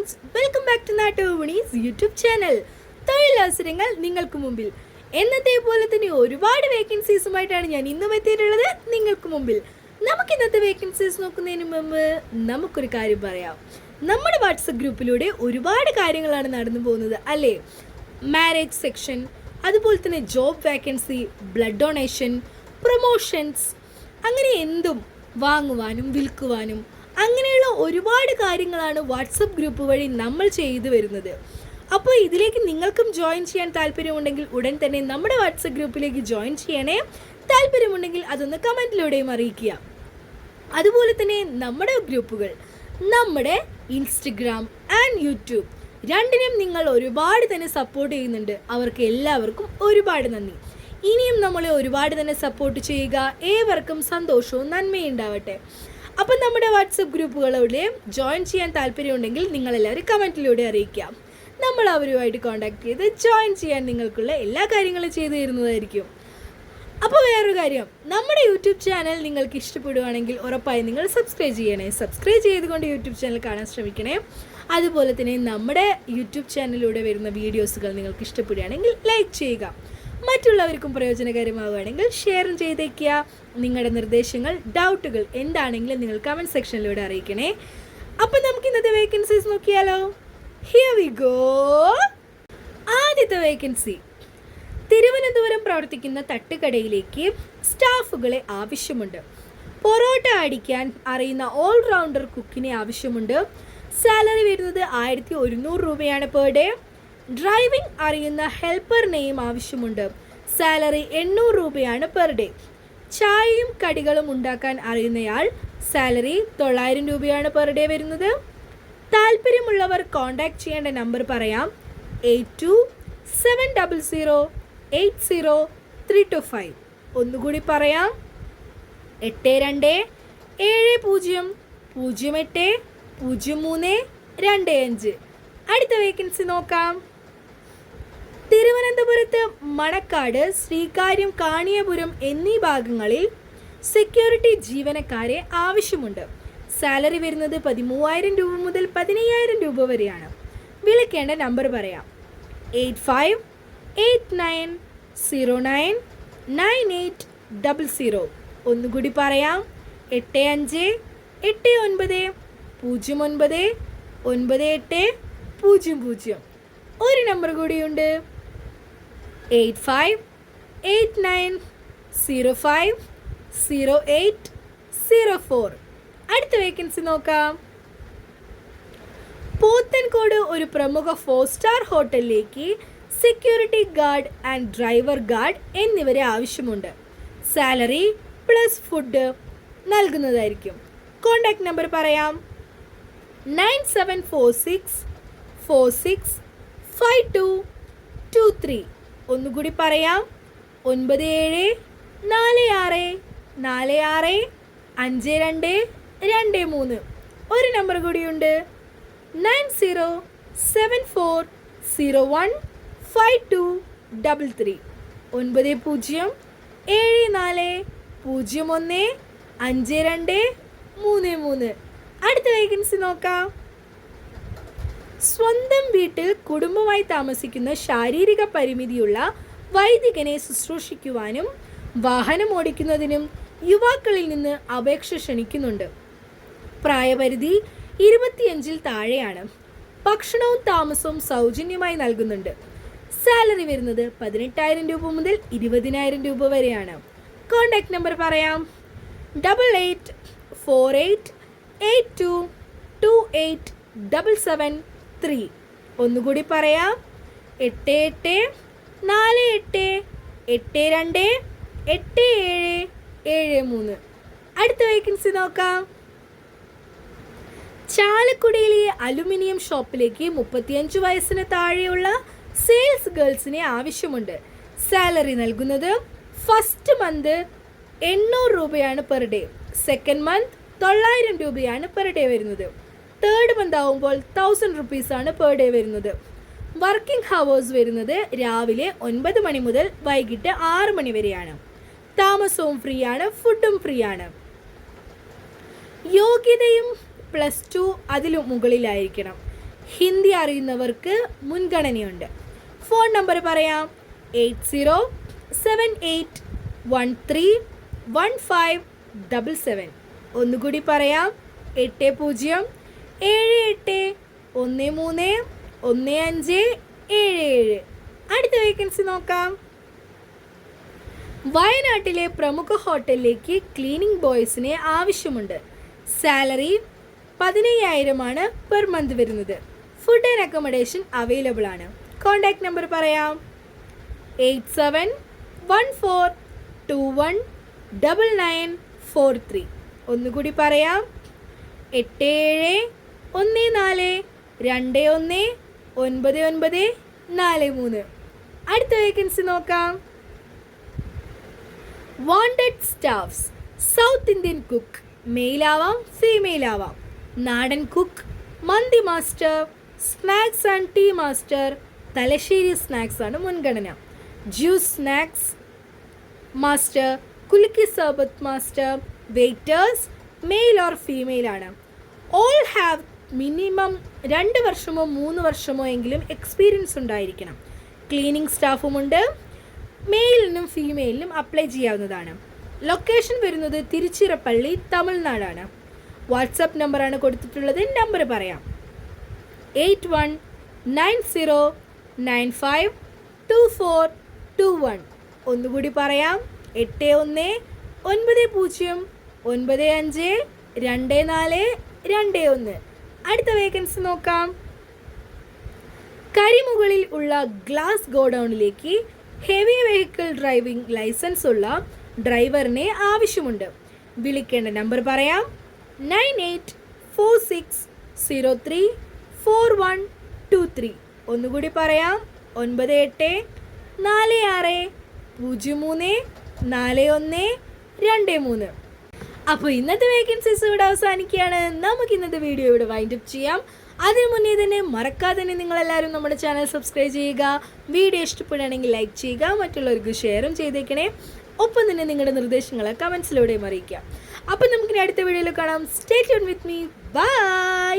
Friends, welcome back to നാട്ടുമണീസ് YouTube channel. തൊഴിലവസരങ്ങൾ നിങ്ങൾക്ക് മുമ്പിൽ. എന്നത്തെ പോലെ തന്നെ ഒരുപാട് വേക്കൻസീസുമായിട്ടാണ് ഞാൻ ഇന്നും എത്തിയിട്ടുള്ളത് നിങ്ങൾക്ക് മുമ്പിൽ. നമുക്ക് ഇന്നത്തെ വേക്കൻസീസ് നോക്കുന്നതിന് മുമ്പ് നമുക്കൊരു കാര്യം പറയാം. നമ്മുടെ വാട്സപ്പ് ഗ്രൂപ്പിലൂടെ ഒരുപാട് കാര്യങ്ങളാണ് നടന്നു പോകുന്നത് അല്ലേ? മാരേജ് സെക്ഷൻ, അതുപോലെ തന്നെ job vacancy, blood donation, promotions, അങ്ങനെ എന്തും വാങ്ങുവാനും വിൽക്കുവാനും അങ്ങനെയുള്ള ഒരുപാട് കാര്യങ്ങളാണ് വാട്സപ്പ് ഗ്രൂപ്പ് വഴി നമ്മൾ ചെയ്തു വരുന്നത്. അപ്പോൾ ഇതിലേക്ക് നിങ്ങൾക്കും ജോയിൻ ചെയ്യാൻ താല്പര്യമുണ്ടെങ്കിൽ ഉടൻ തന്നെ നമ്മുടെ വാട്സപ്പ് ഗ്രൂപ്പിലേക്ക് ജോയിൻ ചെയ്യണേ. താല്പര്യമുണ്ടെങ്കിൽ അതൊന്ന് കമൻറ്റിലൂടെയും അറിയിക്കുക. അതുപോലെ തന്നെ നമ്മുടെ ഗ്രൂപ്പുകൾ നമ്മുടെ ഇൻസ്റ്റഗ്രാം ആൻഡ് യൂട്യൂബ് രണ്ടിനും നിങ്ങൾ ഒരുപാട് തന്നെ സപ്പോർട്ട് ചെയ്യുന്നുണ്ട്. അവർക്ക് എല്ലാവർക്കും ഒരുപാട് നന്ദി. ഇനിയും നമ്മളെ ഒരുപാട് തന്നെ സപ്പോർട്ട് ചെയ്യുക. ഏവർക്കും സന്തോഷവും നന്മയും ഉണ്ടാവട്ടെ. അപ്പം നമ്മുടെ വാട്സപ്പ് ഗ്രൂപ്പുകളിലൂടെ ജോയിൻ ചെയ്യാൻ താല്പര്യമുണ്ടെങ്കിൽ നിങ്ങളെല്ലാവരും കമൻറ്റിലൂടെ അറിയിക്കാം. നമ്മൾ അവരുമായിട്ട് കോൺടാക്ട് ചെയ്ത് ജോയിൻ ചെയ്യാൻ നിങ്ങൾക്കുള്ള എല്ലാ കാര്യങ്ങളും ചെയ്തു തരുന്നതായിരിക്കും. അപ്പോൾ വേറൊരു കാര്യം, നമ്മുടെ യൂട്യൂബ് ചാനൽ നിങ്ങൾക്ക് ഇഷ്ടപ്പെടുകയാണെങ്കിൽ ഉറപ്പായി നിങ്ങൾ സബ്സ്ക്രൈബ് ചെയ്യണേ. സബ്സ്ക്രൈബ് ചെയ്തുകൊണ്ട് യൂട്യൂബ് ചാനൽ കാണാൻ ശ്രമിക്കണേ. അതുപോലെ തന്നെ നമ്മുടെ യൂട്യൂബ് ചാനലിലൂടെ വരുന്ന വീഡിയോസുകൾ നിങ്ങൾക്ക് ഇഷ്ടപ്പെടുകയാണെങ്കിൽ ലൈക്ക് ചെയ്യുക. മറ്റുള്ളവർക്കും പ്രയോജനകരമാവുകയാണെങ്കിൽ ഷെയറും ചെയ്തേക്കുക. നിങ്ങളുടെ നിർദ്ദേശങ്ങൾ, ഡൗട്ടുകൾ എന്താണെങ്കിലും നിങ്ങൾ കമൻറ്റ് സെക്ഷനിലൂടെ അറിയിക്കണേ. അപ്പം നമുക്ക് ഇന്നത്തെ വേക്കൻസീസ് നോക്കിയാലോ. Here we go. ആദ്യത്തെ വേക്കൻസി, തിരുവനന്തപുരം പ്രവർത്തിക്കുന്ന തട്ടുകടയിലേക്ക് സ്റ്റാഫുകളെ ആവശ്യമുണ്ട്. പൊറോട്ട അടിക്കാൻ അറിയുന്ന ഓൾറൗണ്ടർ കുക്കിനെ ആവശ്യമുണ്ട്. സാലറി വരുന്നത് 1100 രൂപയാണ് പെർ ഡേ. ഡ്രൈവിംഗ് അറിയുന്ന ഹെൽപ്പറിനെയും ആവശ്യമുണ്ട്. സാലറി 800 രൂപയാണ് പെർ ഡേ. ചായയും കടികളും ഉണ്ടാക്കാൻ അറിയുന്നയാൾ, സാലറി 900 രൂപയാണ് പെർ ഡേ വരുന്നത്. താല്പര്യമുള്ളവർ കോൺടാക്ട് ചെയ്യേണ്ട നമ്പർ പറയാം: 8270080325. ഒന്നുകൂടി പറയാം: 8270080325. അടുത്ത വേക്കൻസി നോക്കാം. തിരുവനന്തപുരത്ത് മണക്കാട്, ശ്രീകാര്യം, കാണിയപുരം എന്നീ ഭാഗങ്ങളിൽ സെക്യൂരിറ്റി ജീവനക്കാരെ ആവശ്യമുണ്ട്. സാലറി വരുന്നത് 13,000 രൂപ മുതൽ 15,000 രൂപ വരെയാണ്. വിളിക്കേണ്ട നമ്പർ പറയാം: 8589099800. ഒന്നുകൂടി പറയാം: 8589099800. ഒരു നമ്പർ കൂടിയുണ്ട്: 8589050804. അടുത്ത വേക്കൻസി നോക്കാം. പോത്തൻകോട് ഒരു പ്രമുഖ 4 സ്റ്റാർ ഹോട്ടലിലേക്ക് security guard and driver guard എന്നിവരെ ആവശ്യമുണ്ട്. സാലറി പ്ലസ് ഫുഡ് നൽകുന്നതായിരിക്കും. കോൺടാക്ട് നമ്പർ പറയാം: 9746465223. ഒന്നുകൂടി പറയാം: 9746465223. ഒരു നമ്പർ കൂടിയുണ്ട്: 9074015233. 9074015233. അടുത്ത വേക്കൻസി നോക്കാം. സ്വന്തം വീട്ടിൽ കുടുംബമായി താമസിക്കുന്ന ശാരീരിക പരിമിതിയുള്ള വൈദികനെ ശുശ്രൂഷിക്കുവാനും വാഹനം ഓടിക്കുന്നതിനും യുവാക്കളിൽ നിന്ന് അപേക്ഷ ക്ഷണിക്കുന്നുണ്ട്. പ്രായപരിധി 25-ൽ താഴെയാണ്. ഭക്ഷണവും താമസവും സൗജന്യമായി നൽകുന്നുണ്ട്. സാലറി വരുന്നത് 18,000 രൂപ മുതൽ 20,000 രൂപ വരെയാണ്. കോൺടാക്ട് നമ്പർ പറയാം: 8848282773. ഒന്നുകൂടി പറയാം: 8848828773. അടുത്ത വേക്കൻസി നോക്കാം. ചാലക്കുടിയിലെ അലുമിനിയം ഷോപ്പിലേക്ക് 35 വയസ്സിന് താഴെയുള്ള സെയിൽസ് ഗേൾസിനെ ആവശ്യമുണ്ട്. സാലറി നൽകുന്നത് ഫസ്റ്റ് മന്ത് 800 രൂപയാണ് പെർ ഡേ. സെക്കൻഡ് മന്ത് 900 രൂപയാണ് പെർ ഡേ വരുന്നത്. തേർഡ് മന്ത് ആവുമ്പോൾ 1000 റുപ്പീസാണ് പെർ ഡേ വരുന്നത്. വർക്കിംഗ് ഹവേഴ്സ് വരുന്നത് രാവിലെ 9 മണി മുതൽ വൈകിട്ട് 6 മണി വരെയാണ്. താമസവും ഫ്രീ ആണ്, ഫുഡും ഫ്രീ ആണ്. യോഗ്യതയും +2 അതിലും മുകളിലായിരിക്കണം. ഹിന്ദി അറിയുന്നവർക്ക് മുൻഗണനയുണ്ട്. ഫോൺ നമ്പർ പറയാം: 8078131577. ഒന്നുകൂടി പറയാം: 8078131577. അടുത്ത വേക്കൻസി നോക്കാം. വയനാട്ടിലെ പ്രമുഖ ഹോട്ടലിലേക്ക് ക്ലീനിങ് ബോയ്സിനെ ആവശ്യമുണ്ട്. സാലറി 15,000 പെർ മന്ത് വരുന്നത്. ഫുഡ് ആൻഡ് അക്കോമഡേഷൻ അവൈലബിൾ ആണ്. കോൺടാക്ട് നമ്പർ പറയാം: 8714219943. ഒന്നുകൂടി പറയാം: 8714219943. അടുത്ത വേക്കൻസി നോക്കാം. Wanted staffs. South Indian cook, male ആവാം ഫീമെയിൽ ആവാം. നാടൻ കുക്ക്, മന്തി master, snacks and tea master, Thalassery snacks ആണ് മുൻഗണന. ജ്യൂസ് സ്നാക്സ് മാസ്റ്റർ, കുലുക്കി സർബത്ത് master, waiters male or female ആണ്. ഓൾ ഹാവ് മിനിമം 2 വർഷമോ 3 വർഷമോ എങ്കിലും എക്സ്പീരിയൻസ് ഉണ്ടായിരിക്കണം. ക്ലീനിങ് സ്റ്റാഫുമുണ്ട്. മെയിലിനും ഫീമെയിലിനും അപ്ലൈ ചെയ്യാവുന്നതാണ്. ലൊക്കേഷൻ വരുന്നത് തിരുച്ചിറപ്പള്ളി, തമിഴ്നാടാണ്. വാട്സപ്പ് നമ്പറാണ് കൊടുത്തിട്ടുള്ളത്. നമ്പർ പറയാം: 8190952421. ഒന്നുകൂടി പറയാം: 8190952421. അടുത്ത വേക്കൻസി നോക്കാം. കരിമുകളിൽ ഉള്ള ഗ്ലാസ് ഗോഡൌണിലേക്ക് ഹെവി വെഹിക്കിൾ ഡ്രൈവിംഗ് ലൈസൻസ് ഉള്ള ഡ്രൈവറിനെ ആവശ്യമുണ്ട്. വിളിക്കേണ്ട നമ്പർ പറയാം: 9846034123. ഒന്നുകൂടി പറയാം: 9846034123. അപ്പോൾ ഇന്നത്തെ വേക്കൻസീസ് ഇവിടെ അവസാനിക്കുകയാണ്. നമുക്ക് ഇന്നത്തെ വീഡിയോ ഇവിടെ വൈൻഡപ്പ് ചെയ്യാം. അതിനു മുന്നേ തന്നെ മറക്കാതെ തന്നെ നിങ്ങളെല്ലാവരും നമ്മുടെ ചാനൽ സബ്സ്ക്രൈബ് ചെയ്യുക. വീഡിയോ ഇഷ്ടപ്പെടുകയാണെങ്കിൽ ലൈക്ക് ചെയ്യുക, മറ്റുള്ളവർക്ക് ഷെയറും ചെയ്തേക്കണേ. ഒപ്പം തന്നെ നിങ്ങളുടെ നിർദ്ദേശങ്ങൾ കമൻസിലൂടെയും അറിയിക്കാം. അപ്പം നമുക്കിനി അടുത്ത വീഡിയോയിൽ കാണാം. Stay tune with me. By.